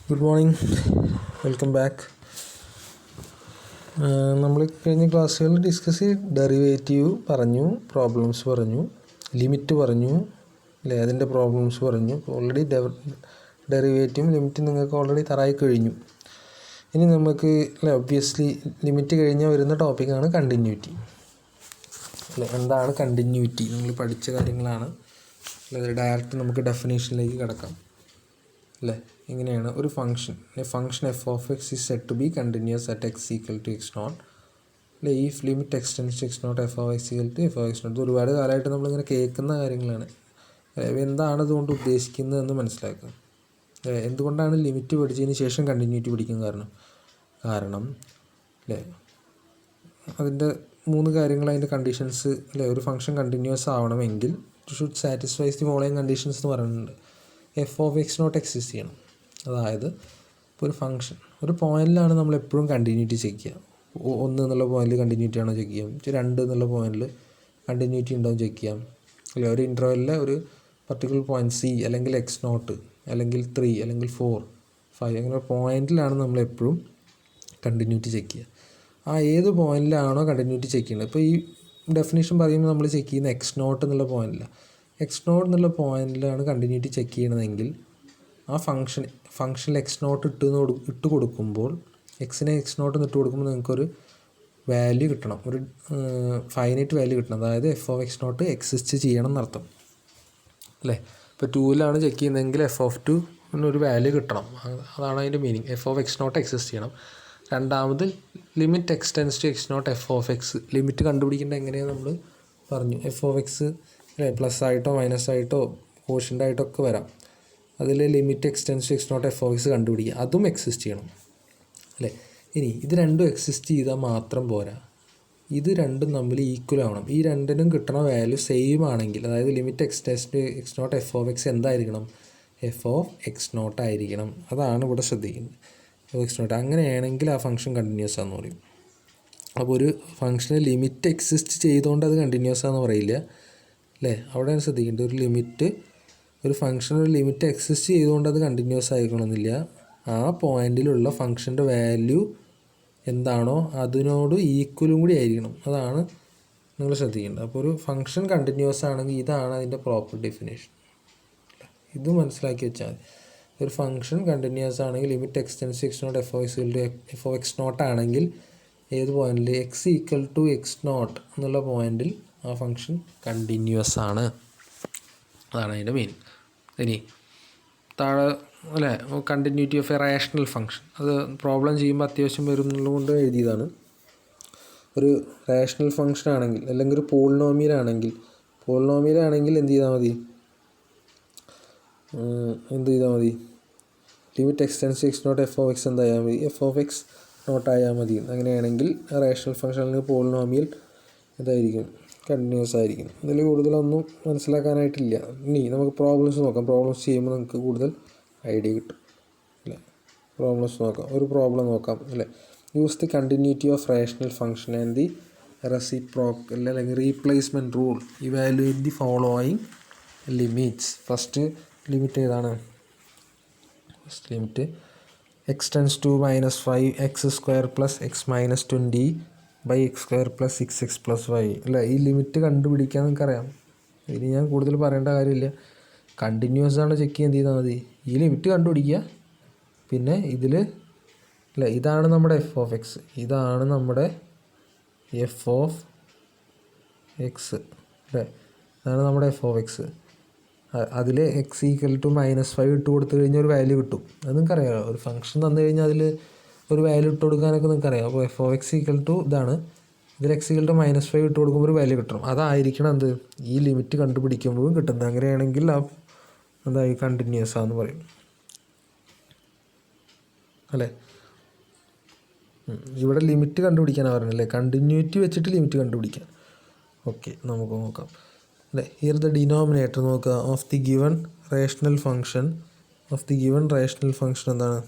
Good morning, welcome back. നമ്മൾ കഴിഞ്ഞ ക്ലാസ്സുകളിൽ ഡിസ്കസ് ചെയ്ത് ഡെറിവേറ്റീവ് പറഞ്ഞു, പ്രോബ്ലംസ് പറഞ്ഞു, ലിമിറ്റ് പറഞ്ഞു അല്ലേ, അതിൻ്റെ പ്രോബ്ലംസ് പറഞ്ഞു. ഓൾറെഡി ഡെറിവേറ്റീവും ലിമിറ്റും നിങ്ങൾക്ക് ഓൾറെഡി തറായി കഴിഞ്ഞു. ഇനി നമുക്ക് അല്ലേ ഒബ്വിയസ്ലി ലിമിറ്റ് കഴിഞ്ഞാൽ വരുന്ന ടോപ്പിക്കാണ് കണ്ടിന്യൂറ്റി അല്ലേ. എന്താണ് കണ്ടിന്യൂറ്റി? നിങ്ങൾ പഠിച്ച കാര്യങ്ങളാണ് അല്ലേ. ഡയറക്റ്റ് നമുക്ക് ഡെഫിനേഷനിലേക്ക് കിടക്കാം അല്ലേ. ഇങ്ങനെയാണ് ഒരു function F of x is said to be continuous at X equal to X not അല്ലേ. ഈ limit x tends to X not F of X equal to f of X not. ഇത് ഒരുപാട് കാലമായിട്ട് നമ്മളിങ്ങനെ കേൾക്കുന്ന കാര്യങ്ങളാണ്. എന്താണ് ഇതുകൊണ്ട് ഉദ്ദേശിക്കുന്നതെന്ന് മനസ്സിലാക്കുക. എന്തുകൊണ്ടാണ് ലിമിറ്റ് പഠിച്ചതിന് ശേഷം കണ്ടിന്യൂറ്റി പഠിക്കാൻ കാരണം അല്ലേ, അതിൻ്റെ 3 കാര്യങ്ങൾ, അതിൻ്റെ കണ്ടീഷൻസ് അല്ലേ. ഒരു ഫംഗ്ഷൻ കണ്ടിന്യൂസ് ആവണമെങ്കിൽ it should satisfies the following conditions എന്ന് പറയുന്നുണ്ട്. F of X not exist ചെയ്യണം. അതായത് ഇപ്പോൾ ഒരു ഫംഗ്ഷൻ ഒരു പോയിന്റിലാണ് നമ്മൾ എപ്പോഴും കണ്ടിന്യൂറ്റി ചെക്ക് ചെയ്യുക. 1 എന്നുള്ള പോയിന്റിൽ കണ്ടിന്യൂറ്റി ആണോ ചെക്ക് ചെയ്യാം, 2 എന്നുള്ള പോയിന്റിൽ കണ്ടിന്യൂറ്റി ഉണ്ടോ ചെക്ക് ചെയ്യാം അല്ലെ. ഒരു ഇൻ്റർവെല്ലിലെ ഒരു പർട്ടിക്കുലർ പോയിന്റ് സി അല്ലെങ്കിൽ എക്സ് നോട്ട് അല്ലെങ്കിൽ 3 അല്ലെങ്കിൽ 4, 5 അങ്ങനെ പോയിന്റിലാണ് നമ്മൾ എപ്പോഴും കണ്ടിന്യൂറ്റി ചെക്ക് ചെയ്യുക. ആ ഏത് പോയിന്റിലാണോ കണ്ടിന്യൂറ്റി ചെക്ക് ചെയ്യുന്നത്. ഇപ്പോൾ ഈ ഡെഫിനേഷൻ പറയുമ്പോൾ നമ്മൾ ചെക്ക് ചെയ്യുന്ന എക്സ് നോട്ട് എന്നുള്ള പോയിന്റിലാണ്. എക്സ് നോട്ട് എന്നുള്ള പോയിന്റിലാണ് കണ്ടിന്യൂറ്റി ചെക്ക് ചെയ്യണമെങ്കിൽ ആ ഫംഗ്ഷനിൽ എക്സ് നോട്ട് ഇട്ട് കൊടുക്കുമ്പോൾ, എക്സിനെ എക്സ് നോട്ട് ഇട്ട് കൊടുക്കുമ്പോൾ നിങ്ങൾക്കൊരു വാല്യൂ കിട്ടണം, ഒരു ഫൈനൈറ്റ് വാല്യൂ കിട്ടണം. അതായത് F of X not exist ചെയ്യണം എന്നർത്ഥം അല്ലേ. ഇപ്പോൾ 2ലാണ് ചെക്ക് ചെയ്യുന്നതെങ്കിൽ എഫ് ഓഫ് 2 എന്നൊരു വാല്യൂ കിട്ടണം. അതാണ് അതിൻ്റെ meaning. F of X not exist ചെയ്യണം. രണ്ടാമത് limit x tends to X not F of X. Limit കണ്ടുപിടിക്കേണ്ട എങ്ങനെയാണ് നമ്മൾ പറഞ്ഞു. എഫ് ഓഫ് എക്സ് അല്ലേ പ്ലസ് ആയിട്ടോ മൈനസ് ആയിട്ടോ കോഷ്യൻ്റ് ആയിട്ടോ ഒക്കെ വരാം. അതിൽ limit x tends to X not F of X കണ്ടുപിടിക്കുക. അതും എക്സിസ്റ്റ് ചെയ്യണം അല്ലേ. ഇനി ഇത് രണ്ടും എക്സിസ്റ്റ് ചെയ്താൽ മാത്രം പോരാ, ഇത് രണ്ടും തമ്മിൽ ഈക്വൽ ആവണം. ഈ രണ്ടിനും കിട്ടണ വാല്യൂ സെയിം ആണെങ്കിൽ, അതായത് limit x tends to X not F of x എന്തായിരിക്കണം, എഫ് ഓഫ് എക്സ് നോട്ട് ആയിരിക്കണം. അതാണ് ഇവിടെ ശ്രദ്ധിക്കുന്നത്. എഫ് എക്സ് നോട്ട് അങ്ങനെയാണെങ്കിൽ ആ ഫംഗ്ഷൻ കണ്ടിന്യൂസ് ആണെന്ന് പറയും. അപ്പോൾ ഒരു ഫംഗ്ഷന് ലിമിറ്റ് എക്സിസ്റ്റ് ചെയ്തുകൊണ്ട് അത് കണ്ടിന്യൂസ് ആണെന്ന് പറയില്ല അല്ലേ. അവിടെയാണ് ശ്രദ്ധിക്കേണ്ടത്. ഒരു ഫംഗ്ഷൻ ഒരു ലിമിറ്റ് എക്സിസ്റ്റ് ചെയ്തുകൊണ്ട് അത് കണ്ടിന്യൂസ് ആയിക്കണമെന്നില്ല. ആ പോയിന്റിലുള്ള ഫംഗ്ഷൻ്റെ വാല്യൂ എന്താണോ അതിനോട് ഈക്വലും കൂടി ആയിരിക്കണം. അതാണ് നിങ്ങൾ ശ്രദ്ധിക്കേണ്ടത്. അപ്പോൾ ഒരു ഫംഗ്ഷൻ കണ്ടിന്യൂസ് ആണെങ്കിൽ ഇതാണ് അതിൻ്റെ പ്രോപ്പർ ഡെഫിനേഷൻ. ഇത് മനസ്സിലാക്കി വെച്ചാൽ മതി. ഒരു ഫംഗ്ഷൻ കണ്ടിന്യൂസ് ആണെങ്കിൽ limit x tends X not F of x to f of X not ആണെങ്കിൽ ഏത് പോയിന്റിൽ x equal to X not എന്നുള്ള പോയിന്റിൽ ആ ഫംഗ്ഷൻ കണ്ടിന്യൂസ് ആണ്. അതാണ് അതിൻ്റെ മെയിൻ. ഇനി താഴെ അല്ലേ continuity of A rational function. അത് പ്രോബ്ലം ചെയ്യുമ്പോൾ അത്യാവശ്യം വരുന്നതുകൊണ്ട് എഴുതിയതാണ്. ഒരു റേഷണൽ ഫംഗ്ഷൻ ആണെങ്കിൽ അല്ലെങ്കിൽ ഒരു പോളിനോമിയൽ ആണെങ്കിൽ എന്ത് ചെയ്താൽ മതി limit x tends X not F of X എന്തായാൽ മതി, എഫ് ഓഫ് എക്സ് നോട്ട് ആയാൽ മതി. അങ്ങനെയാണെങ്കിൽ റേഷണൽ ഫംഗ്ഷൻ അല്ലെങ്കിൽ പോളിനോമിയൽ ഇതായിരിക്കും, കണ്ടിന്യൂസ് ആയിരിക്കും. ഇതിൽ കൂടുതലൊന്നും മനസ്സിലാക്കാനായിട്ടില്ല. ഇനി നമുക്ക് പ്രോബ്ലംസ് നോക്കാം. പ്രോബ്ലംസ് ചെയ്യുമ്പോൾ നമുക്ക് കൂടുതൽ ഐഡിയ കിട്ടും അല്ലേ. പ്രോബ്ലംസ് നോക്കാം. ഒരു പ്രോബ്ലം നോക്കാം അല്ലേ. Use the continuity of rational function and the reciprocal അല്ലെങ്കിൽ replacement rule. Evaluate the following limits. First limit ഏതാണ്? First limit X tends to -5 X square plus X minus 20 by X square plus 6x plus y അല്ല. ഈ limit കണ്ടുപിടിക്കാൻ നിങ്ങൾക്കറിയാം. ഇനി ഞാൻ കൂടുതൽ പറയേണ്ട കാര്യമില്ല. കണ്ടിന്യൂസ് ആണ് ചെക്ക് ചെയ്യാൻ ചെയ്താൽ മതി. ഈ ലിമിറ്റ് കണ്ടുപിടിക്കുക. പിന്നെ ഇതിൽ അല്ല, ഇതാണ് നമ്മുടെ എഫ് ഓഫ് എക്സ്, ഇതാണ് നമ്മുടെ എഫ് ഓഫ് എക്സ് അല്ലേ. ഇതാണ് നമ്മുടെ എഫ് ഓഫ് എക്സ്. അതിൽ എക്സ് ഈക്വൽ ടു -5 ഇട്ട് കൊടുത്തു കഴിഞ്ഞാൽ ഒരു വാല്യൂ കിട്ടും. അത് നിങ്ങൾക്കറിയാമോ. ഒരു ഫംഗ്ഷൻ തന്നു കഴിഞ്ഞാൽ അതിൽ ഒരു വാല്യൂ ഇട്ട് കൊടുക്കാനൊക്കെ നിങ്ങൾക്കറിയാം. അപ്പോൾ F of X equal to ഇതാണ്, ഇതിൽ എക്സ് ഈക്വൽ ടു -5 ഇട്ട് കൊടുക്കുമ്പോൾ ഒരു വാല്യൂ കിട്ടണം. അതായിരിക്കണം എന്ത് ഈ ലിമിറ്റ് കണ്ടുപിടിക്കുമ്പോഴും കിട്ടുന്നത്. അങ്ങനെയാണെങ്കിൽ ആ എന്തായി കണ്ടിന്യൂസ് ആണെന്ന് പറയും അല്ലേ. ഇവിടെ ലിമിറ്റ് കണ്ടുപിടിക്കാനാണ് പറഞ്ഞല്ലേ, കണ്ടിന്യൂറ്റി വെച്ചിട്ട് ലിമിറ്റ് കണ്ടുപിടിക്കാൻ. ഓക്കെ, നമുക്ക് നോക്കാം അല്ലേ. ഹിയർ ദ ഡിനോമിനേറ്റർ നോക്കുക of the given rational function. എന്താണ്?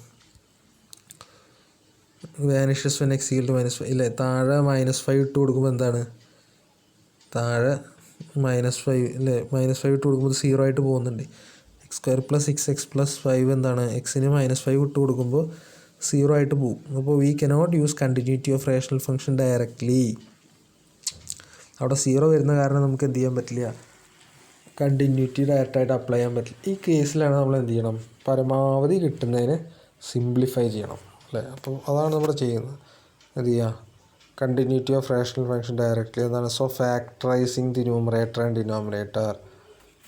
Vanishes when X equal to -5 ഇല്ലേ. താഴെ -5 ഇട്ട് കൊടുക്കുമ്പോൾ എന്താണ്? താഴെ -5 അല്ലേ. -5 ഇട്ട് കൊടുക്കുമ്പോൾ 0 ആയിട്ട് പോകുന്നുണ്ട്. സ്ക്വയർ പ്ലസ് 6x പ്ലസ് 5 എന്താണ് എക്സിന് -5 ഇട്ട് കൊടുക്കുമ്പോൾ 0 ആയിട്ട് പോകും. അപ്പോൾ we cannot use continuity of rational function directly. അവിടെ 0 വരുന്ന കാരണം നമുക്ക് എന്ത് ചെയ്യാൻ പറ്റില്ല, കണ്ടിന്യൂറ്റി ഡയറക്റ്റായിട്ട് അപ്ലൈ ചെയ്യാൻ പറ്റില്ല. ഈ കേസിലാണ് നമ്മൾ എന്ത് ചെയ്യണം, പരമാവധി കിട്ടുന്നതിന് സിംപ്ലിഫൈ ചെയ്യണം അല്ലേ. അപ്പോൾ അതാണ് നമ്മൾ ചെയ്യുന്നത്. എന്ത് ചെയ്യുക, continuity of rational function directly എന്താണ്, so factorising the numerator and denominator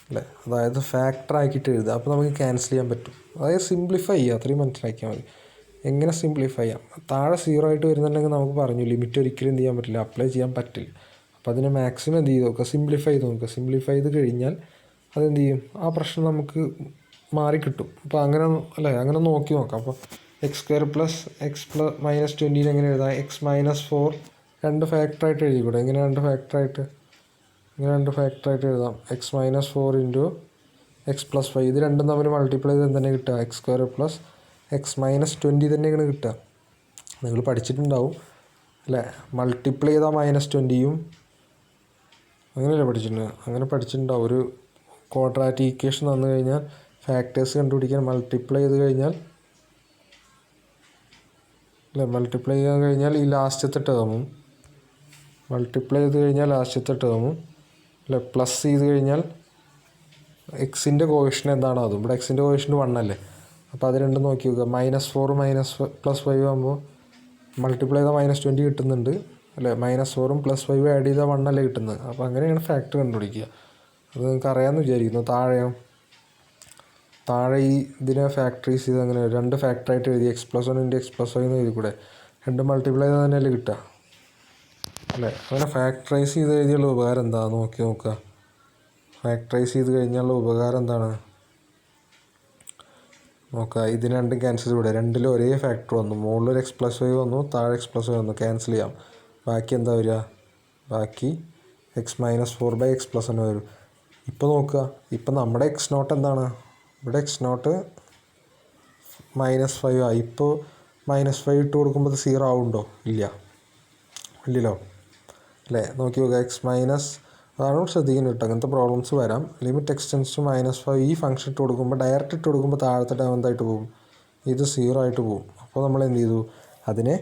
അല്ലേ. അതായത് ഫാക്ടർ ആക്കിയിട്ട് എഴുതുക, അപ്പോൾ നമുക്ക് ക്യാൻസൽ ചെയ്യാൻ പറ്റും. അതായത് സിംപ്ലിഫൈ ചെയ്യുക, അത്രയും മനസ്സിലാക്കിയാൽ മതി. എങ്ങനെ സിംപ്ലിഫൈ ചെയ്യാം, താഴെ 0 ആയിട്ട് വരുന്നുണ്ടെങ്കിൽ നമുക്ക് പറഞ്ഞു ലിമിറ്റ് ഒരിക്കലും എന്ത് ചെയ്യാൻ പറ്റില്ല, അപ്ലൈ ചെയ്യാൻ പറ്റില്ല. അപ്പോൾ അതിനെ മാക്സിമം എന്ത് ചെയ്ത് നോക്കുക, സിംപ്ലിഫൈ ചെയ്ത് നോക്കുക. സിംപ്ലിഫൈ ചെയ്ത് കഴിഞ്ഞാൽ അതെന്ത് ചെയ്യും, ആ പ്രശ്നം നമുക്ക് മാറിക്കിട്ടും. അപ്പോൾ അങ്ങനെ അല്ലേ, അങ്ങനെ നോക്കി നോക്കാം. അപ്പോൾ x² പ്ലസ് x പ്ലസ് -20 എങ്ങനെ എഴുതാം, x-4 രണ്ട് ഫാക്ടറായിട്ട് എഴുതിക്കൂടെ. എങ്ങനെ രണ്ട് ഫാക്ടറായിട്ട്, ഇങ്ങനെ രണ്ട് ഫാക്ടറായിട്ട് എഴുതാം. x-4 ഇൻറ്റു x+5 ഇത് രണ്ടും തമ്മിൽ മൾട്ടിപ്ലൈ ചെയ്ത് തന്നെ കിട്ടുക, x² പ്ലസ് x-20 തന്നെയാണ് കിട്ടുക. നിങ്ങൾ പഠിച്ചിട്ടുണ്ടാവും അല്ലേ, മൾട്ടിപ്ലൈ ചെയ്താൽ -20യും അങ്ങനെയല്ലേ പഠിച്ചിട്ടുണ്ട്, അങ്ങനെ പഠിച്ചിട്ടുണ്ടാവും. ഒരു ക്വാഡ്രാറ്റിക് ഇക്വേഷൻ തന്നു കഴിഞ്ഞാൽ ഫാക്ടേഴ്സ് കണ്ടുപിടിക്കാൻ മൾട്ടിപ്ലൈ ചെയ്ത് കഴിഞ്ഞാൽ അല്ലേ, മൾട്ടിപ്ലൈ ചെയ്യാൻ കഴിഞ്ഞാൽ ഈ ലാസ്റ്റത്തെ ടേമും, മൾട്ടിപ്ലൈ ചെയ്ത് കഴിഞ്ഞാൽ ലാസ്റ്റത്തെ ടേമും അല്ലേ, പ്ലസ് ചെയ്ത് കഴിഞ്ഞാൽ എക്സിൻ്റെ കോഷ്യൻ എന്താണോ അതും. ഇവിടെ എക്സിൻ്റെ കോഷ്യൻ 1 അല്ലേ, അപ്പോൾ അത് രണ്ടും നോക്കി നോക്കുക. -4 +5 ആകുമ്പോൾ മൾട്ടിപ്ലൈ ചെയ്താൽ -20 കിട്ടുന്നുണ്ട് അല്ലേ, -4ഉം +5 ആഡ് ചെയ്താൽ 1 അല്ലേ കിട്ടുന്നത്. അപ്പോൾ അങ്ങനെയാണ് ഫാക്ടർ കണ്ടുപിടിക്കുക. അത് നിങ്ങൾക്ക് അറിയാമെന്ന് വിചാരിക്കുന്നു. താഴെ ഈ ഇതിനെ ഫാക്ടറൈസ് ചെയ്ത് അങ്ങനെ രണ്ട് ഫാക്ടറായിട്ട് എഴുതി, x+1 ഇൻറ്റു x+5 എന്ന് എഴുതി കൂടെ. രണ്ട് മൾട്ടിപ്ലൈ ചെയ്താൽ തന്നെയല്ലേ കിട്ടുക അല്ലേ. അങ്ങനെ ഫാക്ടറൈസ് ചെയ്ത് എഴുതിയുള്ള ഉപകാരം എന്താ നോക്കി നോക്കുക. ഫാക്ടറൈസ് ചെയ്ത് കഴിഞ്ഞാലുള്ള ഉപകാരം എന്താണ് നോക്കുക. ഇതിന് രണ്ടും ക്യാൻസൽ ചെയ്ത് കൂടെ, രണ്ടിലും ഒരേ ഫാക്ടർ വന്നു. മുകളിലൊരു x+5 വന്നു, താഴെ x+5 വന്നു, ക്യാൻസൽ ചെയ്യാം. ബാക്കി എന്താ വരിക, ബാക്കി x-4/x+1 വരും. ഇപ്പോൾ നോക്കുക, ഇപ്പം നമ്മുടെ x0 എന്താണ്, ഇവിടെ x0 -5 ആയി. ഇപ്പോൾ -5 ഇട്ട് കൊടുക്കുമ്പോൾ അത് 0 ആവുന്നുണ്ടോ, ഇല്ലല്ലോ അല്ലേ. നോക്കി നോക്കുക, അതാണ് ശ്രദ്ധിക്കുന്നത് കേട്ടോ, അങ്ങനത്തെ പ്രോബ്ലംസ് വരാം. ലിമിറ്റ് എക്സ്റ്റെൻസ് ടു -5 ഈ ഫംഗ്ഷൻ ഇട്ട് കൊടുക്കുമ്പോൾ, ഡയറക്റ്റ് ഇട്ട് കൊടുക്കുമ്പോൾ താഴത്തെ ടേം എന്തായിട്ട് പോകും, ഇത് 0 ആയിട്ട് പോകും. അപ്പോൾ നമ്മൾ എന്ത് ചെയ്തു, അതിനെ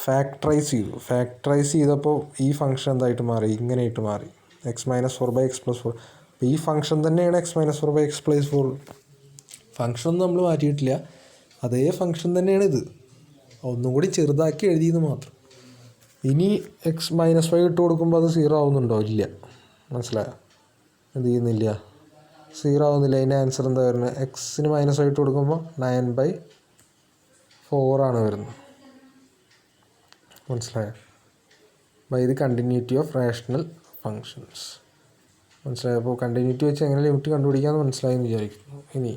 ഫാക്ടറൈസ് ചെയ്തപ്പോൾ ഈ ഫംഗ്ഷൻ എന്തായിട്ട് മാറി, ഇങ്ങനെയായിട്ട് മാറി, x-4/x+4. അപ്പോൾ ഈ ഫംഗ്ഷൻ തന്നെയാണ് x-4/x+4. ഫംഗ്ഷനൊന്നും നമ്മൾ മാറ്റിയിട്ടില്ല, അതേ ഫംഗ്ഷൻ തന്നെയാണ് ഇത്, ഒന്നും കൂടി ചെറുതാക്കി എഴുതിയെന്ന് മാത്രം. ഇനി x-5 ഇട്ട് കൊടുക്കുമ്പോൾ അത് 0 ആവുന്നുണ്ടോ, ഇല്ല. മനസ്സിലായോ, എന്ത് ചെയ്യുന്നില്ല, 0 ആവുന്നില്ല. അതിൻ്റെ ആൻസർ എന്താ വരുന്നത്, എക്സിന് -5 ഇട്ട് കൊടുക്കുമ്പോൾ 9/4 ആണ് വരുന്നത്. മനസ്സിലായോ, by the continuity of rational functions. മനസ്സിലായോ. അപ്പോൾ കണ്ടിന്യൂറ്റി വെച്ച് എങ്ങനെ ലിമിറ്റ് കണ്ടുപിടിക്കാമെന്ന് മനസ്സിലായെന്ന് വിചാരിക്കുന്നു. ഇനി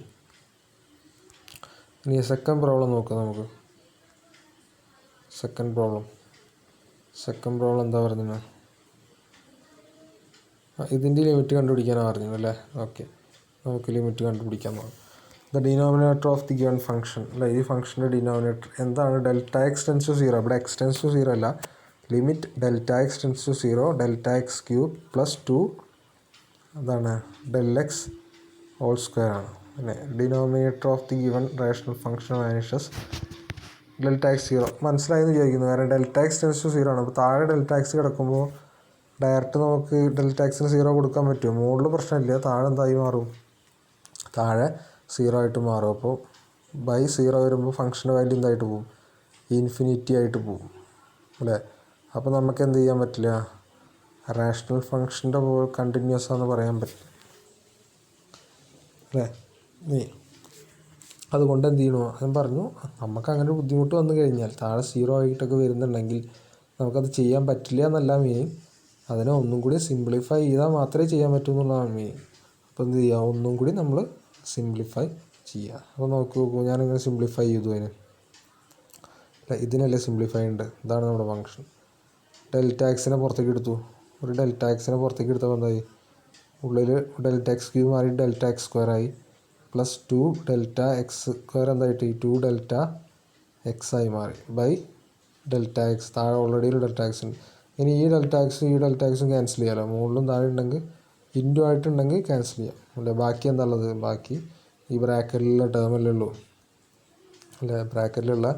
സെക്കൻഡ് പ്രോബ്ലം നോക്കാം നമുക്ക്. സെക്കൻഡ് പ്രോബ്ലം എന്താ പറഞ്ഞത്, ഇതിൻ്റെ ലിമിറ്റ് കണ്ടുപിടിക്കാനാണ് പറഞ്ഞത് അല്ലേ. ഓക്കെ, നമുക്ക് ലിമിറ്റ് കണ്ടുപിടിക്കാൻ നോക്കാം. The denominator of the given function അല്ല, ഈ ഫംഗ്ഷൻ്റെ ഡിനോമിനേറ്റർ എന്താണ്, Δx → 0. ഇവിടെ x → 0 അല്ല, ലിമിറ്റ് Δx → 0 Δx³ + 2 അതാണ് Δx² ആണ്. പിന്നെ denominator of the given rational function vanishes Δx 0. മനസ്സിലായെന്ന് വിചാരിക്കുന്നു, കാരണം Δx → 0 ആണ്. അപ്പോൾ താഴെ Δx കിടക്കുമ്പോൾ ഡയറക്റ്റ് നമുക്ക് Δxന് 0 കൊടുക്കാൻ പറ്റുമോ, മുകളിൽ പ്രശ്നമില്ല, താഴെ എന്തായി മാറും, താഴെ 0 ആയിട്ട് മാറും. അപ്പോൾ /0 വരുമ്പോൾ ഫംഗ്ഷൻ്റെ വാല്യൂ എന്തായിട്ട് പോകും, ഇൻഫിനിറ്റി ആയിട്ട് പോകും അല്ലേ. അപ്പോൾ നമുക്ക് എന്ത് ചെയ്യാൻ പറ്റില്ല, റേഷണൽ ഫംഗ്ഷൻ്റെ പോലെ കണ്ടിന്യൂസ് ആണെന്ന് പറയാൻ പറ്റില്ല അല്ലേ. അതുകൊണ്ട് എന്ത് ചെയ്യണോ, ഞാൻ പറഞ്ഞു, നമുക്ക് അങ്ങനെ ഒരു ബുദ്ധിമുട്ട് വന്നു കഴിഞ്ഞാൽ, താഴെ 0 ആയിട്ടൊക്കെ വരുന്നുണ്ടെങ്കിൽ നമുക്കത് ചെയ്യാൻ പറ്റില്ല എന്നല്ല മീനിങ്, അതിനെ ഒന്നും കൂടി സിംപ്ലിഫൈ ചെയ്താൽ മാത്രമേ ചെയ്യാൻ പറ്റൂ എന്നുള്ളതാണ് മീനിങ്. അപ്പോൾ എന്ത് ചെയ്യുക, ഒന്നും കൂടി നമ്മൾ സിംപ്ലിഫൈ ചെയ്യുക. അപ്പോൾ നോക്കൂ, ഞാനിങ്ങനെ സിംപ്ലിഫൈ ചെയ്തു, ഇതിനല്ലേ സിംപ്ലിഫൈ ഉണ്ട്, ഇതാണ് നമ്മുടെ ഫംഗ്ഷൻ. Δxനെ പുറത്തേക്ക് എടുത്തു, ഒരു Δxനെ പുറത്തേക്ക് എടുത്തപ്പോൾ എന്തായി, ഉള്ളിൽ Δx³ മാറി Δx² ആയി, പ്ലസ് 2 Δx² എന്തായിട്ട് 2 Δx ആയി മാറി, /Δx. താഴെ ഓൾറെഡി ഒരു Δx ഉണ്ട്. ഇനി ഈ Δxഉം ക്യാൻസൽ ചെയ്യാമല്ലോ, മുകളിലും താഴെ ഉണ്ടെങ്കിൽ ഇൻറ്റു ആയിട്ടുണ്ടെങ്കിൽ ക്യാൻസൽ ചെയ്യാം അല്ലേ. ബാക്കി എന്താ ഉള്ളത്, ബാക്കി ഈ ബ്രാക്കറ്റിലുള്ള ടേമല്ലേ ഉള്ളൂ അല്ലേ, ബ്രാക്കറ്റിലുള്ള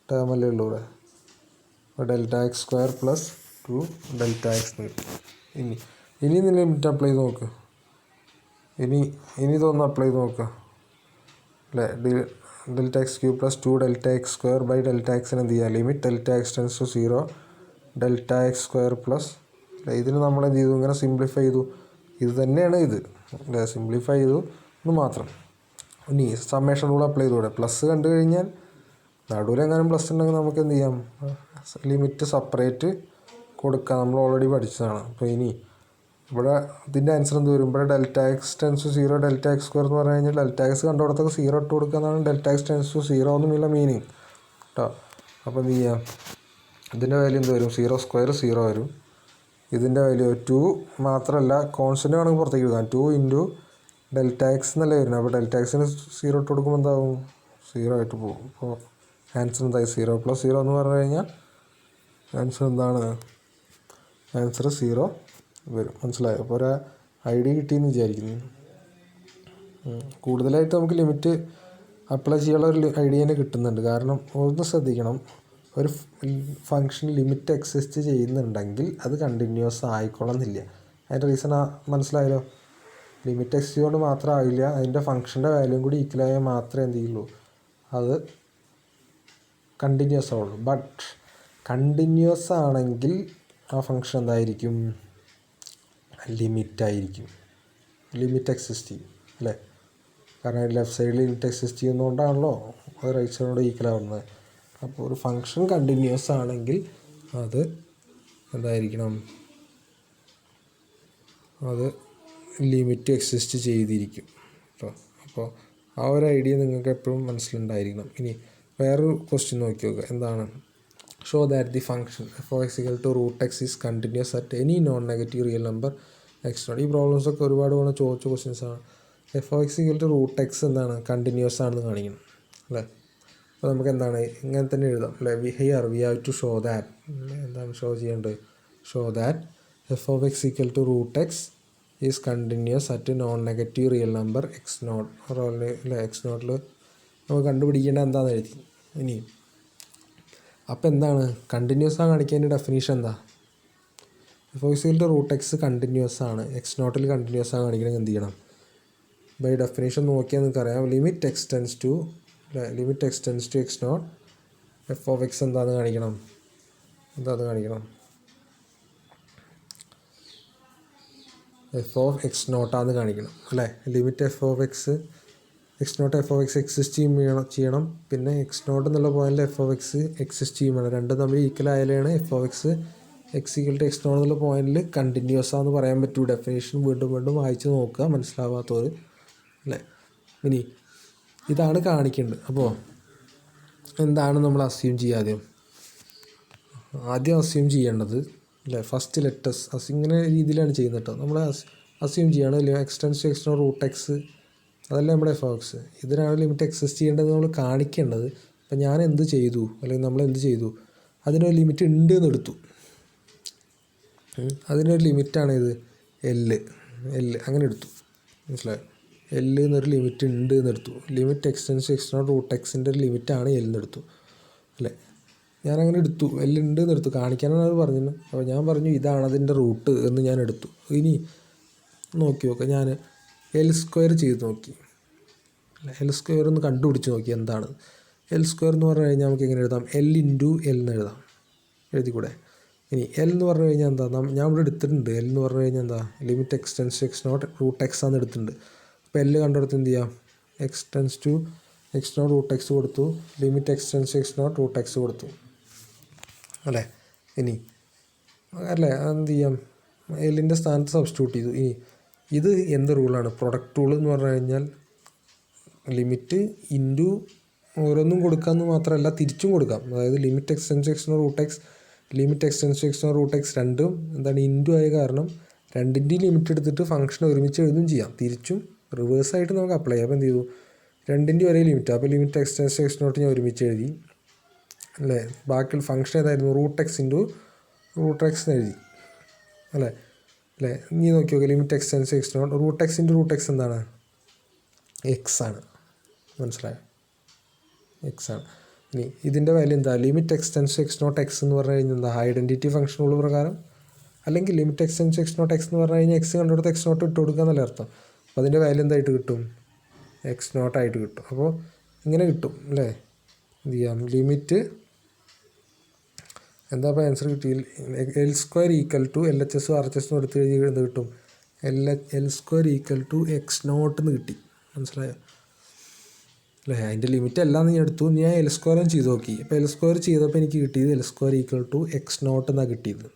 ടേമല്ലേ ഉള്ളൂ ഇവിടെ. അപ്പോൾ delta x square plus 2 delta X. ഇനി ഇതിന് ലിമിറ്റ് അപ്ലൈ ചെയ്ത് നോക്ക്. ഇനി ഇതൊന്ന് അപ്ലൈ ചെയ്ത് നോക്കുക അല്ലേ. Delta x cube plus 2 delta x square by delta എക്സിന് എന്ത് ചെയ്യുക, limit delta x tends to 0 delta x square plus ഇതിന് നമ്മൾ എന്ത് ചെയ്തു, ഇങ്ങനെ സിംപ്ലിഫൈ ചെയ്തു. ഇത് തന്നെയാണ് ഇത് അല്ലേ, സിംപ്ലിഫൈ ചെയ്തു എന്ന് മാത്രം. ഇനി സമ്മേഷൻ റൂൾ അപ്ലൈ ചെയ്തുകൂടെ. പ്ലസ് കണ്ടു കഴിഞ്ഞാൽ നടുവിൽ എങ്ങാനും പ്ലസ് ഉണ്ടെങ്കിൽ നമുക്ക് എന്ത് ചെയ്യാം, ലിമിറ്റ് സെപ്പറേറ്റ് കൊടുക്കാം. നമ്മൾ ഓൾറെഡി പഠിച്ചതാണ്. അപ്പോൾ ഇനി ഇവിടെ ഇതിൻ്റെ ആൻസർ എന്ത് വരും, ഇവിടെ delta x tends to 0 delta x square എന്ന് പറഞ്ഞു കഴിഞ്ഞാൽ ഡെൽറ്റ എക്സ് കണ്ടോടത്തൊക്കെ 0 ഇട്ട് കൊടുക്കുക എന്നാണ് ഡെൽറ്റ എക്സ് ടെൻസ് ടു 0 എന്നുള്ള മീനിങ് കേട്ടോ. അപ്പോൾ എന്ത് ചെയ്യാം, ഇതിൻ്റെ വാല്യൂ എന്ത് വരും, 0 സ്ക്വയർ 0 വരും. ഇതിൻ്റെ വാല്യൂ 2 മാത്രമല്ല കോൺസ്റ്റൻ്റ് വേണമെങ്കിൽ പുറത്തേക്ക് എഴുതാം, 2 ഇൻറ്റു ഡെൽറ്റ എക്സ് എന്നല്ലേ വരുന്നത്. അപ്പോൾ ഡെൽറ്റ എക്സിന് 0 ഇട്ട് കൊടുക്കുമ്പോൾ എന്താവും, 0 ആയിട്ട് പോകും. അപ്പോൾ ആൻസർ എന്തായി, 0 പ്ലസ് 0 എന്ന് പറഞ്ഞു കഴിഞ്ഞാൽ ആൻസർ എന്താണ്, ആൻസർ 0 വരും. മനസ്സിലായോ? അപ്പോൾ ഒരു ഐഡിയ കിട്ടിയെന്ന് വിചാരിക്കുന്നു. കൂടുതലായിട്ട് നമുക്ക് ലിമിറ്റ് അപ്ലൈ ചെയ്യാനുള്ള ഒരു ഐഡിയ തന്നെ കിട്ടുന്നുണ്ട്. കാരണം ഒന്ന് ശ്രദ്ധിക്കണം, ഒരു ഫംഗ്ഷൻ ലിമിറ്റ് എക്സിസ്റ്റ് ചെയ്യുന്നുണ്ടെങ്കിൽ അത് കണ്ടിന്യൂസ് ആയിക്കൊള്ളുന്നില്ല. അതിൻ്റെ റീസൺ മനസ്സിലായല്ലോ. ലിമിറ്റ് എക്സിസ്റ്റ് കൊണ്ട് മാത്രം ആവില്ല, അതിൻ്റെ ഫംഗ്ഷൻ്റെ വാല്യൂം കൂടി ഈക്വൽ ആയാൽ മാത്രമേ എന്ത് ചെയ്യുള്ളൂ, അത് കണ്ടിന്യൂസ് ആവുള്ളൂ. ബട്ട് കണ്ടിന്യൂസ് ആണെങ്കിൽ ആ ഫംഗ്ഷൻ എന്തായിരിക്കും, ലിമിറ്റായിരിക്കും. ലിമിറ്റ് എക്സിസ്റ്റ് ചെയ്യും അല്ലേ, കാരണം ലെഫ്റ്റ് സൈഡിൽ ലിമിറ്റ് എക്സിസ്റ്റ് ചെയ്യുന്നതുകൊണ്ടാണല്ലോ അത് റൈറ്റ് സൈഡിനോട് ഈക്വൽ ആവുന്നത്. അപ്പോൾ ഒരു ഫംഗ്ഷൻ കണ്ടിന്യൂസ് ആണെങ്കിൽ അത് എന്തായിരിക്കണം, അത് ലിമിറ്റ് എക്സിസ്റ്റ് ചെയ്തിരിക്കും കേട്ടോ. അപ്പോൾ ആ ഒരു ഐഡിയ നിങ്ങൾക്ക് എപ്പോഴും മനസ്സിലുണ്ടായിരിക്കണം. ഇനി വേറൊരു ക്വസ്റ്റ്യൻ നോക്കി നോക്കുക. എന്താണ്, show that the function F of X equal to root X is continuous at any non negative real number X naught. ഈ പ്രോബ്ലംസൊക്കെ ഒരുപാട് തവണ ചോദിച്ച ക്വസ്റ്റ്യൻസാണ്. F of X equal to root X എന്താണ്, കണ്ടിന്യൂസ് ആണെന്ന് കാണിക്കണം അല്ലേ. അപ്പോൾ നമുക്ക് എന്താണ്, ഇങ്ങനെ തന്നെ എഴുതാം അല്ലേ. We have to show that, എന്താണ് ഷോ ചെയ്യേണ്ടത്, show that f of X equal to root X is continuous at non negative real number X not. അല്ലേ, എക്സ് നോട്ടിൽ നമുക്ക് കണ്ടുപിടിക്കേണ്ടത് എന്താണെന്ന് എഴുതി. ഇനി അപ്പോൾ എന്താണ് കണ്ടിന്യൂസ് ആണ് കാണിക്കേണ്ട ഡെഫിനീഷൻ എന്താ, f of X equal to root x continuous ആണ്, എക്സ് നോട്ടിൽ കണ്ടിന്യൂസ് ആണ് കാണിക്കണമെങ്കിൽ എന്ത് ചെയ്യണം, ബൈ ഡെഫിനേഷൻ നോക്കിയാൽ നിങ്ങൾക്കറിയാം, limit X tends to X not F of x എന്താണെന്ന് കാണിക്കണം, എഫ് ഓഫ് എക്സ് നോട്ടാന്ന് കാണിക്കണം അല്ലേ. Limit f of X not F of x exist ചെയ്യണം. പിന്നെ എക്സ് നോട്ട് എന്നുള്ള പോയിന്റിൽ എഫ് ഓഫ് എക്സ് എക്സിസ്റ്റ് ചെയ്യണം. രണ്ടും തമ്മിൽ ഈക്വൽ ആയാലാണ് F of X equal to X not എന്നുള്ള പോയിന്റിൽ കണ്ടിന്യൂസ് ആണെന്ന് പറയാൻ പറ്റൂ. ഡെഫിനേഷൻ വീണ്ടും വായിച്ച് നോക്കുക മനസ്സിലാവാത്തവർ അല്ലേ. ഇനി ഇതാണ് കാണിക്കേണ്ടത്. അപ്പോൾ എന്താണ് നമ്മൾ അസ്യൂം ചെയ്യുക, ആദ്യം അസ്യൂം ചെയ്യേണ്ടത് അല്ലേ, ഫസ്റ്റ് ലെറ്റസ് ഇങ്ങനെ രീതിയിലാണ് ചെയ്യുന്നത് കേട്ടോ. നമ്മൾ അസ്യൂം ചെയ്യാണ് x tends to X not root x, അതല്ല നമ്മുടെ എഫ് ഓഫ് എക്സ്. ഇതിനാണ് ലിമിറ്റ് എക്സിസ്റ്റ് ചെയ്യേണ്ടത് നമ്മൾ കാണിക്കേണ്ടത്. അപ്പം ഞാൻ എന്ത് ചെയ്തു, അല്ലെങ്കിൽ നമ്മൾ എന്ത് ചെയ്തു, അതിനൊരു ലിമിറ്റ് ഉണ്ട് എന്ന് എടുത്തു. അതിനൊരു ലിമിറ്റാണ് ഇത് എൽ അങ്ങനെ എടുത്തു, മനസ്സിലായോ. എൽ എന്നൊരു ലിമിറ്റ് ഉണ്ട് എന്നെടുത്തു. Limit X tends to X not root എക്സിൻ്റെ ഒരു ലിമിറ്റാണ് എൽ എന്നെടുത്തു അല്ലേ. ഞാനങ്ങനെ എടുത്തു, എൽ ഉണ്ട് എന്നെടുത്തു, കാണിക്കാനാണ് അത് പറഞ്ഞത്. അപ്പോൾ ഞാൻ പറഞ്ഞു ഇതാണ് അതിൻ്റെ റൂട്ട് എന്ന് ഞാൻ എടുത്തു. ഇനി നോക്കി നോക്കാം, ഞാൻ എൽ സ്ക്വയർ ചെയ്ത് നോക്കി, എൽ സ്ക്വയർ ഒന്ന് കണ്ടുപിടിച്ച് നോക്കി എന്താണ്. എൽ സ്ക്വയർ എന്ന് പറഞ്ഞു കഴിഞ്ഞാൽ നമുക്ക് എങ്ങനെ എഴുതാം, എൽ ഇൻറ്റു എൽ എന്ന് എഴുതാം, എഴുതിക്കൂടെ. ഇനി എൽ എന്ന് പറഞ്ഞു കഴിഞ്ഞാൽ എന്താ, ഞാൻ ഇവിടെ എടുത്തിട്ടുണ്ട്. എൽ എന്ന് പറഞ്ഞു കഴിഞ്ഞാൽ എന്താ, limit X tends to X not root X ആണെന്ന് എടുത്തിട്ടുണ്ട്. അപ്പോൾ എൽ കണ്ടെടുത്ത് എന്ത് ചെയ്യാം, X tends to X not root X കൊടുത്തു, limit X tends to X not root X കൊടുത്തു അല്ലേ. ഇനി അല്ലേ എന്ത് ചെയ്യാം, എല്ലിൻ്റെ സ്ഥാനത്ത് സബ്സ്റ്റിറ്റ്യൂട്ട് ചെയ്തു. ഇനി ഇത് എന്ത് റൂളാണ്, പ്രൊഡക്റ്റ് റൂൾ എന്ന് പറഞ്ഞു കഴിഞ്ഞാൽ ലിമിറ്റ് ഇൻറ്റു ഓരോന്നും കൊടുക്കാമെന്ന് മാത്രമല്ല തിരിച്ചും കൊടുക്കാം. അതായത് limit X tends to X not root x, limit X tends to X not root x രണ്ടും എന്താണ് ഇൻറ്റു ആയ കാരണം രണ്ടിൻ്റെയും ലിമിറ്റ് എടുത്തിട്ട് ഫംഗ്ഷൻ ഒരുമിച്ച് എഴുതും ചെയ്യാം. തിരിച്ചും റിവേഴ്സായിട്ട് നമുക്ക് അപ്ലൈ ചെയ്യാം. അപ്പോൾ എന്ത് ചെയ്തു, രണ്ടിൻ്റെ ഒരേ ലിമിറ്റ്. അപ്പോൾ limit X tends to X not ഞാൻ ഒരുമിച്ച് എഴുതി അല്ലേ. ബാക്കി ഫംഗ്ഷൻ ഏതായിരുന്നു, root x into root x എന്ന് എഴുതി അല്ലേ. ഇനി നോക്കി നോക്കുക, limit X tends to X not root x into root X എന്താണ്, എക്സ് ആണ്. മനസ്സിലായോ? എക്സ് ആണ്. ഇനി ഇതിൻ്റെ വാല്യൂ എന്താ? Limit X tends to X not x എന്ന് പറഞ്ഞു കഴിഞ്ഞാൽ എന്താ? ഐഡൻറ്റിറ്റി ഫംഗ്ഷൻ റൂൾ പ്രകാരം, അല്ലെങ്കിൽ limit X tends to X not x എന്ന് പറഞ്ഞു കഴിഞ്ഞാൽ എക്സ് കണ്ടെടുത്ത് എക്സ് നോട്ട് ഇട്ട് കൊടുക്കുക എന്നല്ല അർത്ഥം. അപ്പോൾ അതിൻ്റെ വാല്യൂ എന്തായിട്ട് കിട്ടും? എക്സ് നോട്ടായിട്ട് കിട്ടും. അപ്പോൾ ഇങ്ങനെ കിട്ടും അല്ലേ? എന്ത് ചെയ്യാം? ലിമിറ്റ് എന്താ ഇപ്പോൾ ആൻസർ കിട്ടി? L square equal to L H എസും ആർ എച്ച് എസും എടുത്ത് കഴിഞ്ഞാൽ എന്ത് കിട്ടും? L square equal to X not എന്ന് കിട്ടി. മനസ്സിലായോ അല്ലേ? അതിൻ്റെ ലിമിറ്റ് എല്ലാം ഞാൻ എടുത്തു. ഞാൻ എൽ സ്ക്വയറും ചെയ്ത് നോക്കി. അപ്പോൾ എൽ സ്ക്വയർ ചെയ്തപ്പോൾ എനിക്ക് കിട്ടിയത് L square equal to X not എന്നാണ് കിട്ടിയത്.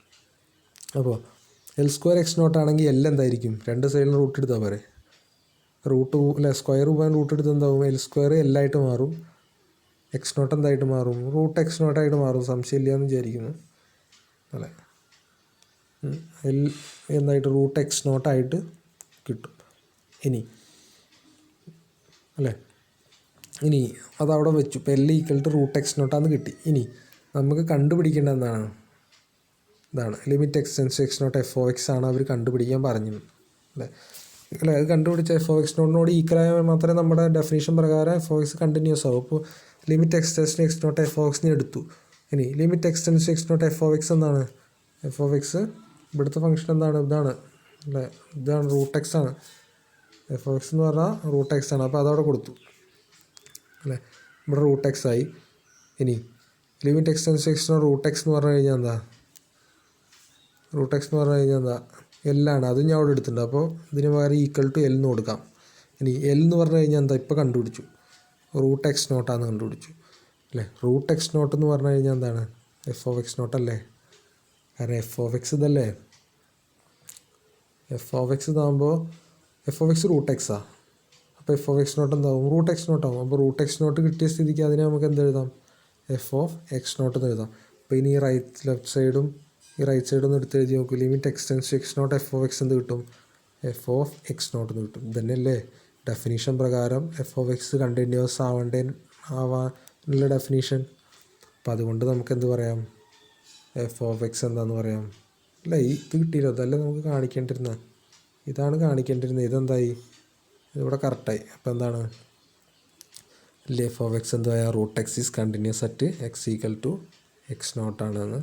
അപ്പോൾ എൽ സ്ക്വയർ എക്സ് നോട്ട് ആണെങ്കിൽ എൽ എന്തായിരിക്കും? രണ്ട് സൈഡിൽ റൂട്ട് എടുത്താൽ പോരെ. റൂട്ട് അല്ലെ സ്ക്വയർ പോകാൻ റൂട്ട് എടുത്ത് എന്താവും? എൽ സ്ക്വയർ എല്ലായിട്ട് മാറും. എക്സ് നോട്ട് എന്തായിട്ട് മാറും? റൂട്ട് എക്സ് നോട്ടായിട്ട് മാറും. സംശയമില്ല എന്ന് വിചാരിക്കുന്നു അല്ലേ? എൽ എന്തായിട്ട്? റൂട്ട് എക്സ് നോട്ടായിട്ട് കിട്ടും. ഇനി അല്ലേ, ഇനി അതവിടെ വെച്ചു. ഇപ്പോൾ L equal to root X നോട്ടാന്ന് കിട്ടി. ഇനി നമുക്ക് കണ്ടുപിടിക്കേണ്ട എന്താണ്? ഇതാണ് limit X tends to X not F of X ആണ് അവർ കണ്ടുപിടിക്കാൻ പറഞ്ഞു അല്ലേ? അല്ലേ, അത് കണ്ടുപിടിച്ച എഫ് ഓ എക്സ് നോട്ടിനോട് ഈക്വലായാൽ മാത്രമേ നമ്മുടെ ഡെഫിനേഷൻ പ്രകാരം എഫ് ഓ എക്സ് കണ്ടിന്യൂസ് ആവും. അപ്പോൾ limit X tends to X not F of എക്സിനെ എടുത്തു. ഇനി limit X tends to X not F of X എന്താണ്? എഫ് ഓ എക്സ് ഇവിടുത്തെ ഫംഗ്ഷൻ എന്താണ്? ഇതാണ് അല്ലേ? ഇതാണ് റൂട്ട് എക്സ് ആണ്. എഫ് ഓ എക്സ് എന്ന് പറഞ്ഞാൽ റൂട്ട് എക്സ് ആണ്. അപ്പോൾ അതവിടെ കൊടുത്തു അല്ലേ? ഇവിടെ റൂട്ട് എക്സ് ആയി. ഇനി limit X tends to X not root x എന്ന് പറഞ്ഞു കഴിഞ്ഞാൽ എന്താ? റൂട്ട് എക്സ് എന്ന് പറഞ്ഞു കഴിഞ്ഞാൽ എന്താ? എല്ലാണ്. അതും ഞാൻ അവിടെ എടുത്തിട്ടുണ്ട്. അപ്പോൾ ഇതിന് പകരം ഈക്വൽ ടു എൽ എന്ന് കൊടുക്കാം. ഇനി എൽ എന്ന് പറഞ്ഞു കഴിഞ്ഞാൽ എന്താ? ഇപ്പോൾ കണ്ടുപിടിച്ചു. റൂട്ട് എക്സ് നോട്ടാന്ന് കണ്ടുപിടിച്ചു അല്ലേ? റൂട്ട് എക്സ് നോട്ട് എന്ന് പറഞ്ഞു കഴിഞ്ഞാൽ എന്താണ്? എഫ് ഓഫ് എക്സ് നോട്ടല്ലേ? കാരണം എഫ് ഓഫ് എക്സ് ഇതല്ലേ? എഫ് ഓഫ് എക്സ് ഇതാകുമ്പോൾ എഫ് ഓഫ് എക്സ് റൂട്ട് എക്സാ. അപ്പോൾ എഫ് ഓഫ് എക്സ് നോട്ട് എന്താവും? റൂട്ട് എക്സ് നോട്ടാവും. അപ്പോൾ റൂട്ട് എക്സ് നോട്ട് കിട്ടിയ സ്ഥിതിക്ക് അതിനെ നമുക്ക് എന്ത് എഴുതാം? എഫ് ഓഫ് എക്സ് നോട്ട് എന്ന് എഴുതാം. അപ്പോൾ ഇനി ഈ ലെഫ്റ്റ് സൈഡും ഈ റൈറ്റ് സൈഡും ഒന്ന് എടുത്ത് എഴുതി നോക്കും. Limit X tends to X not F of x എന്ത് കിട്ടും? എഫ് ഓഫ് എക്സ് നോട്ട് എന്ന് കിട്ടും. ഇതന്നെയല്ലേ ഡെഫിനീഷൻ പ്രകാരം എഫ് ഓഫ് എക്സ് കണ്ടിന്യൂസ് ആവാനുള്ള ഡെഫിനീഷൻ. അപ്പോൾ അതുകൊണ്ട് നമുക്ക് എന്ത് പറയാം? എഫ് ഓഫ് എക്സ് എന്താണെന്ന് പറയാം അല്ല? ഇത് കിട്ടിയില്ലോ. അതല്ലേ നമുക്ക് കാണിക്കേണ്ടിരുന്നത്? ഇതാണ് കാണിക്കേണ്ടിരുന്നത്. ഇതെന്തായി? ഇതിവിടെ കറക്റ്റായി. അപ്പോൾ എന്താണ്? എഫ് ഓഫ് എക്സ് എന്താ? Root X is continuous at X equal to X നോട്ടാണെന്ന്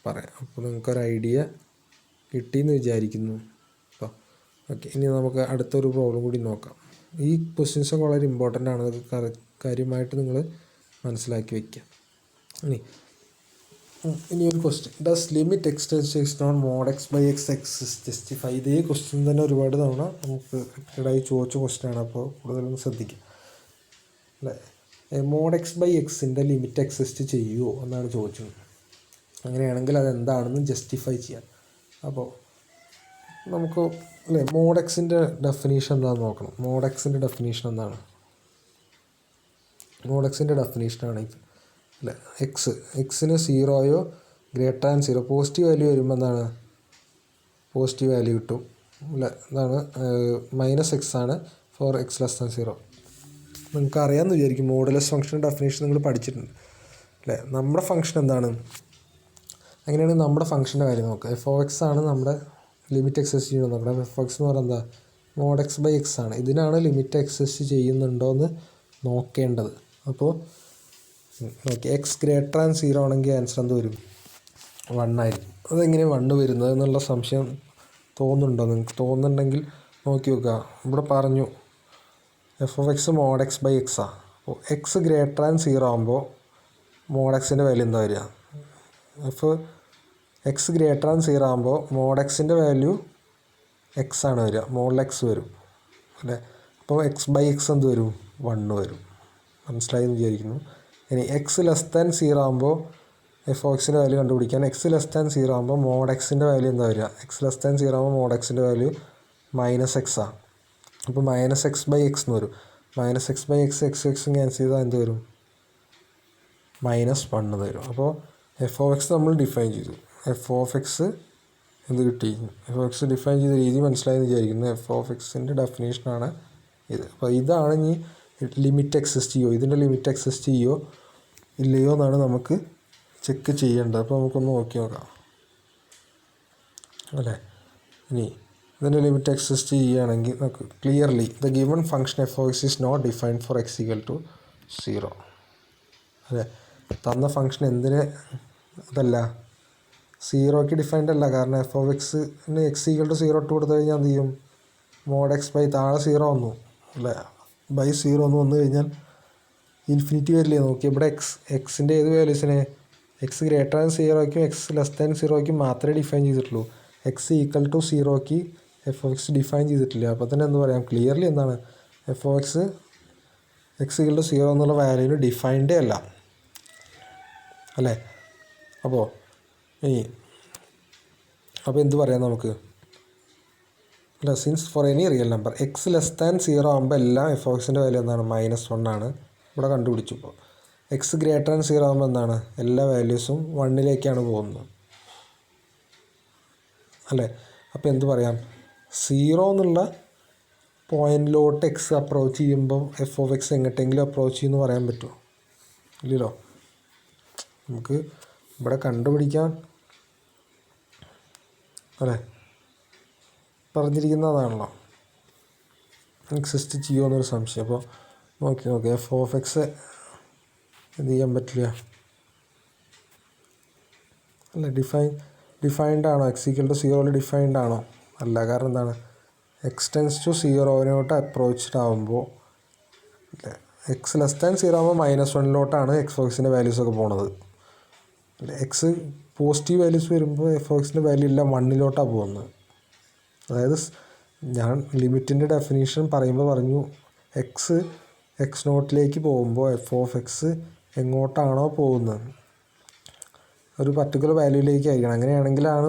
പറയാം. അപ്പോൾ നിങ്ങൾക്കൊരു ഐഡിയ കിട്ടിയെന്ന് വിചാരിക്കുന്നു. അപ്പോൾ ഓക്കെ, ഇനി നമുക്ക് അടുത്തൊരു പ്രോബ്ലം കൂടി നോക്കാം. ഈ ക്വസ്റ്റ്യൻസൊക്കെ വളരെ ഇമ്പോർട്ടൻ്റ് ആണ്. അത് കാര്യമായിട്ട് നിങ്ങൾ മനസ്സിലാക്കി വയ്ക്കുക. ഇനി ഒരു question, does limit X tends to X naught mod X by X exist justify? ഇതേ ക്വസ്റ്റ്യൻ തന്നെ ഒരുപാട് തവണ നമുക്ക് ഇടയിൽ ചോദിച്ച ക്വസ്റ്റ്യനാണ്. അപ്പോൾ കൂടുതലൊന്ന് ശ്രദ്ധിക്കുക അല്ലേ? മോഡ് എക്സ് ബൈ എക്സിൻ്റെ ലിമിറ്റ് എക്സിസ്റ്റ് ചെയ്യുമോ എന്നാണ് ചോദിച്ചത്. അങ്ങനെയാണെങ്കിൽ അതെന്താണെന്ന് ജസ്റ്റിഫൈ ചെയ്യാം. അപ്പോൾ നമുക്ക് അല്ലേ മോഡ് എക്സിൻ്റെ ഡെഫിനീഷൻ എന്താണെന്ന് നോക്കണം. മോഡ് എക്സിൻ്റെ ഡെഫിനീഷൻ എന്താണ്? മോഡ് എക്സിൻ്റെ ഡെഫിനീഷനാണ് ഇത് അല്ലേ? എക്സിന് 0 ഗ്രേറ്റർ ദാൻ 0 പോസിറ്റീവ് വാല്യൂ വരുമ്പോൾ എന്താണ്? പോസിറ്റീവ് വാല്യൂ കിട്ടും അല്ലേ? ഇതാണ് മൈനസ് എക്സ് ആണ് ഫോർ എക്സ് ലെസ് ദാൻ 0. നിങ്ങൾക്ക് അറിയാമെന്ന് വിചാരിക്കും. മോഡുലസ് ഫംഗ്ഷൻ ഡെഫിനേഷൻ നിങ്ങൾ പഠിച്ചിട്ടുണ്ട് അല്ലേ? നമ്മുടെ ഫംഗ്ഷൻ എന്താണ്? അങ്ങനെയാണെങ്കിൽ നമ്മുടെ ഫംഗ്ഷൻ്റെ കാര്യം നോക്കുക. എഫ് ഓ എക്സ് ആണ് നമ്മുടെ ലിമിറ്റ് എക്സസ് ചെയ്യുന്നത്. നോക്കണം. എഫ് ഓ എക്സ് എന്ന് പറയുന്നത് എന്താ? മോഡ് എക്സ് ബൈ എക്സ് ആണ്. ഇതിനാണ് ലിമിറ്റ് എക്സസ് ചെയ്യുന്നുണ്ടോ എന്ന് നോക്കേണ്ടത്. അപ്പോൾ ഓക്കെ, എക്സ് ഗ്രേറ്റർ ദാൻ 0 ആണെങ്കിൽ ആൻസർ എന്ത് വരും? 1 ആയിരിക്കും. അതെങ്ങനെ 1 വരുന്നത് എന്നുള്ള സംശയം തോന്നുന്നുണ്ടോ നിങ്ങൾക്ക്? തോന്നുന്നുണ്ടെങ്കിൽ നോക്കി നോക്കുക. ഇവിടെ പറഞ്ഞു F of X mod X by എക്സാ. അപ്പോൾ എക്സ് ഗ്രേറ്റർ ദാൻ 0 ആകുമ്പോൾ മോഡ് എക്സിൻ്റെ വാല്യൂ എന്താ വരിക? എക്സ് ഗ്രേറ്റർ ദാൻ 0 ആകുമ്പോൾ മോഡ് എക്സിൻ്റെ വാല്യൂ എക്സ് ആണ് വരിക. മോഡിൽ എക്സ് വരും അല്ലേ? അപ്പോൾ എക്സ് ബൈ എക്സ് എന്ത് വരും? 1 വരും. മനസ്സിലായി എന്ന് വിചാരിക്കുന്നു. ഇനി എക്സ് ലെസ് ദാൻ 0 ആകുമ്പോൾ എഫ് ഓ എക്സിൻ്റെ വാല്യൂ കണ്ടുപിടിക്കാൻ എക്സ് ലെസ് ദാൻ 0 ആകുമ്പോൾ മോഡ് എക്സിൻ്റെ വാല്യൂ എന്താ വരിക? എക്സ് ലെസ് ദാൻ 0 ആകുമ്പോൾ മോഡ് എക്സിൻ്റെ വാല്യൂ മൈനസ് എക്സാണ്. അപ്പോൾ മൈനസ് എക്സ് ബൈ എക്സ് എന്ന് വരും. മൈനസ് എക്സ് ബൈ എക്സ് എക്സും ക്യാൻസൽ ചെയ്താൽ എന്ത് വരും? -1 എന്ന് വരും. അപ്പോൾ എഫ് ഓ എക്സ് നമ്മൾ ഡിഫൈൻ ചെയ്തു. എഫ് ഓഫ് എക്സ് എന്ത് കിട്ടി? എഫ് ഓ എക്സ് ഡിഫൈൻ ചെയ്ത രീതി മനസ്സിലായെന്ന് വിചാരിക്കുന്നു. എഫ് ഓഫ് എക്സിൻ്റെ ഡെഫിനേഷനാണ് ഇത്. അപ്പോൾ ഇതാണ് ഇനി ലിമിറ്റ് എക്സിസ്റ്റ് ചെയ്യുമോ, ഇതിൻ്റെ ലിമിറ്റ് എക്സിസ്റ്റ് ചെയ്യുമോ ഇല്ലയോ എന്നാണ് നമുക്ക് ചെക്ക് ചെയ്യേണ്ടത്. അപ്പോൾ നമുക്കൊന്ന് നോക്കി നോക്കാം അല്ലേ? ഇനി ഇതിൻ്റെ ലിമിറ്റ് എക്സിസ്റ്റ് ചെയ്യുകയാണെങ്കിൽ നമുക്ക് clearly the given function F of x is not defined for x equal to 0. അതെ, തന്ന ഫംഗ്ഷൻ എന്തിന് അതല്ല 0ക്ക് ഡിഫൈൻഡ് അല്ല. കാരണം എഫ് ഓഫ് എക്സിന് എക്സ് ഈക്വൽ ടു 0 ഇട്ട് കൊടുത്തു കഴിഞ്ഞാൽ എന്ത് ചെയ്യും? മോഡ് എക്സ് ബൈ താഴെ 0 വന്നു അല്ലേ, ബൈ 0 എന്ന് വന്നു കഴിഞ്ഞാൽ ഇൻഫിനിറ്റി വരില്ലേ. നോക്കി ഇവിടെ എക്സിൻ്റെ ഏത് വാല്യൂസിനെ എക്സ് ഗ്രേറ്റർ ദാൻ 0ക്കും എക്സ് ലെസ് ദാൻ 0ക്കും മാത്രമേ ഡിഫൈൻ ചെയ്തിട്ടുള്ളൂ. എക്സ് ഈക്വൽ ടു 0ക്ക് എഫ് ഓഫ് എക്സ് ഡിഫൈൻ ചെയ്തിട്ടില്ല. അപ്പോൾ തന്നെ എന്ത് പറയാം, ക്ലിയർലി എന്താണ് F of X equal to 0 എന്നുള്ള വാല്യൂവിന് ഡിഫൈൻഡേ അല്ല അല്ലേ. അപ്പോൾ എന്ത് പറയാം നമുക്ക് അല്ല, since for any real number X less than 0 ആകുമ്പോൾ എല്ലാം എഫ് ഓഫ് എക്സിൻ്റെ വാല്യൂ എന്താണ് -1 ആണ്. ഇവിടെ കണ്ടുപിടിച്ചു. ഇപ്പോൾ എക്സ് ഗ്രേറ്റർ ദാൻ 0 ആകുമ്പോൾ എന്താണ് എല്ലാ വാല്യൂസും 1ലേക്കാണ് പോകുന്നത് അല്ലേ. അപ്പോൾ എന്ത് പറയാം, 0 എന്നുള്ള പോയിൻറ്റിലോട്ട് എക്സ് അപ്രോച്ച് ചെയ്യുമ്പോൾ എഫ് ഓഫ് എക്സ് എങ്ങോട്ടെങ്കിലും അപ്രോച്ച് ചെയ്യുമെന്ന് പറയാൻ പറ്റുമോ? ഇല്ലല്ലോ. നമുക്ക് ഇവിടെ കണ്ടുപിടിക്കാൻ അല്ലേ പറഞ്ഞിരിക്കുന്നതാണല്ലോ, എക്സിസ്റ്റ് ചെയ്യുമോ എന്നൊരു സംശയം. അപ്പോൾ നോക്കി എഫ് ഓഫ് എക്സ് എന്ത് ചെയ്യാൻ പറ്റില്ല അല്ല. ഡിഫൈൻഡ് ആണോ? എക്സ് ഈക്വൽ ടു 0 ഡിഫൈൻഡ് ആണോ? അല്ല. കാരണം എന്താണ്, എക്സ് ടെൻസ് ടു 0 അപ്രോച്ച്ഡ് ആകുമ്പോൾ എക്സ് ലെസ് ദാൻ 0 ആകുമ്പോൾ -1 എക്സ് ഓഫ് എക്സിൻ്റെ വാല്യൂസൊക്കെ പോണത്. എക്സ് പോസിറ്റീവ് വാല്യൂസ് വരുമ്പോൾ എഫ് ഓഫ് എക്സിൻ്റെ വാല്യൂ എല്ലാം 1 പോകുന്നത്. അതായത് ഞാൻ ലിമിറ്റിൻ്റെ ഡെഫിനേഷൻ പറയുമ്പോൾ പറഞ്ഞു എക്സ് നോട്ടിലേക്ക് പോകുമ്പോൾ എഫ് ഓഫ് എക്സ് എങ്ങോട്ടാണോ പോകുന്നത് ഒരു പർട്ടിക്കുലർ വാല്യൂയിലേക്ക് ആയിരിക്കണം. അങ്ങനെയാണെങ്കിലാണ്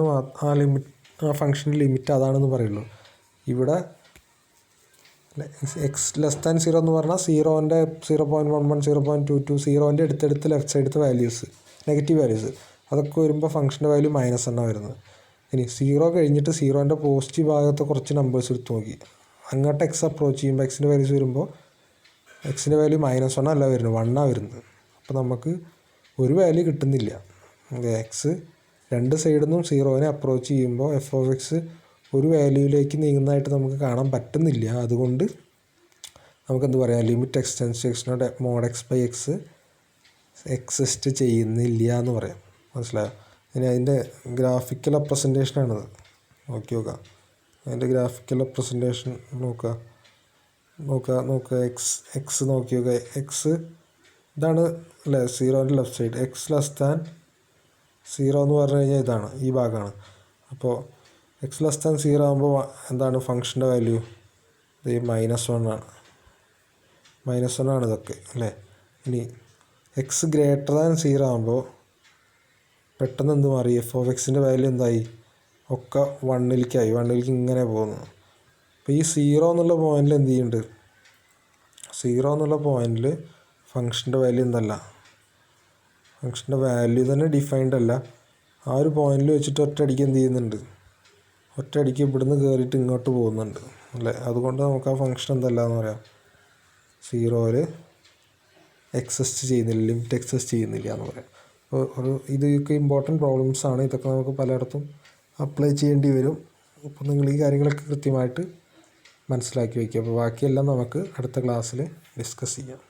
ആ ഫംഗ്ഷൻ്റെ ലിമിറ്റ് അതാണെന്ന് പറയുള്ളൂ. ഇവിടെ എക്സ് ലെസ് ദാൻ 0 എന്ന് പറഞ്ഞാൽ 0ൻ്റെ 0.11 0.22 0ൻ്റെ അടുത്തടുത്ത് ലെഫ്റ്റ് സൈഡത്തെ വാല്യൂസ് നെഗറ്റീവ് വാല്യൂസ് അതൊക്കെ വരുമ്പോൾ ഫംഗ്ഷൻ്റെ വാല്യൂ -1 വരുന്നത്. ഇനി 0 കഴിഞ്ഞിട്ട് 0ൻ്റെ പോസിറ്റീവ് ഭാഗത്ത് കുറച്ച് നമ്പേഴ്സ് എടുത്ത് നോക്കി അങ്ങോട്ട് എക്സ് അപ്രോച്ച് ചെയ്യുമ്പോൾ എക്സിൻ്റെ വാല്യൂസ് വരുമ്പോൾ എക്സിൻ്റെ വാല്യൂ -1 അല്ല വരുന്നത്, 1 വരുന്നത്. അപ്പോൾ നമുക്ക് ഒരു വാല്യൂ കിട്ടുന്നില്ല. എക്സ് രണ്ട് സൈഡിൽ നിന്നും 0നെ അപ്രോച്ച് ചെയ്യുമ്പോൾ എഫ് ഓഫ് എക്സ് ഒരു വാല്യൂയിലേക്ക് നീങ്ങുന്നതായിട്ട് നമുക്ക് കാണാൻ പറ്റുന്നില്ല. അതുകൊണ്ട് നമുക്കെന്ത് പറയാം, ലിമിറ്റ് എക്സ്റ്റെൻസ് എക്സിനോട് mod X by x exist ചെയ്യുന്നില്ല എന്ന് പറയാം. മനസ്സിലായോ? ഇനി അതിൻ്റെ ഗ്രാഫിക്കൽ റെപ്രസെൻറ്റേഷനാണിത്. നോക്കാം അതിൻ്റെ ഗ്രാഫിക്കൽ റെപ്രസെൻറ്റേഷൻ നോക്കുക എക്സ് നോക്കി നോക്കുക. എക്സ് ഇതാണ് അല്ലേ 0ൻ്റെ left side. X less than 0 എന്ന് പറഞ്ഞു കഴിഞ്ഞാൽ ഇതാണ്, ഈ ഭാഗമാണ്. അപ്പോൾ എക്സ് ലെസ് ദാൻ 0 ആകുമ്പോൾ എന്താണ് ഫംഗ്ഷൻ്റെ വാല്യൂ? ഇത് -1 ആണ്. -1 ആണ് ഇതൊക്കെ അല്ലേ. ഇനി എക്സ് ഗ്രേറ്റർ ദാൻ 0 ആകുമ്പോൾ പെട്ടെന്ന് എന്ത് മാറി, എഫ് ഓഫ് എക്സിൻ്റെ വാല്യൂ എന്തായി, ഒക്കെ 1ലേക്ക് ഇങ്ങനെ പോകുന്നു. അപ്പോൾ ഈ 0 എന്നുള്ള പോയിന്റിൽ എന്ത് ചെയ്യുന്നുണ്ട്, 0 എന്നുള്ള പോയിന്റിൽ ഫംഗ്ഷൻ്റെ വാല്യൂ എന്തല്ല, ഫംഗ്ഷൻ്റെ വാല്യൂ തന്നെ ഡിഫൈൻഡ് അല്ല. ആ ഒരു പോയിന്റിൽ വെച്ചിട്ട് ഒറ്റയടിക്ക് എന്ത് ചെയ്യുന്നുണ്ട്, ഒറ്റയടിക്ക് ഇവിടുന്ന് കയറിയിട്ട് ഇങ്ങോട്ട് പോകുന്നുണ്ട് അല്ലേ. അതുകൊണ്ട് നമുക്ക് ആ ഫംഗ്ഷൻ എന്തല്ല എന്ന് പറയാം, 0ൽ എക്സിസ്റ്റ് ചെയ്യുന്നില്ല, ലിമിറ്റ് എക്സിസ്റ്റ് ചെയ്യുന്നില്ല എന്ന് പറയാം. അപ്പോൾ ഇതൊക്കെ ഇമ്പോർട്ടൻറ്റ് പ്രോബ്ലംസാണ്. ഇതൊക്കെ നമുക്ക് പലയിടത്തും അപ്ലൈ ചെയ്യേണ്ടി വരും. അപ്പോൾ നിങ്ങൾ ഈ കാര്യങ്ങളൊക്കെ കൃത്യമായിട്ട് മനസ്സിലാക്കി വയ്ക്കുക. അപ്പോൾ ബാക്കിയെല്ലാം നമുക്ക് അടുത്ത ക്ലാസ്സിൽ ഡിസ്കസ് ചെയ്യാം.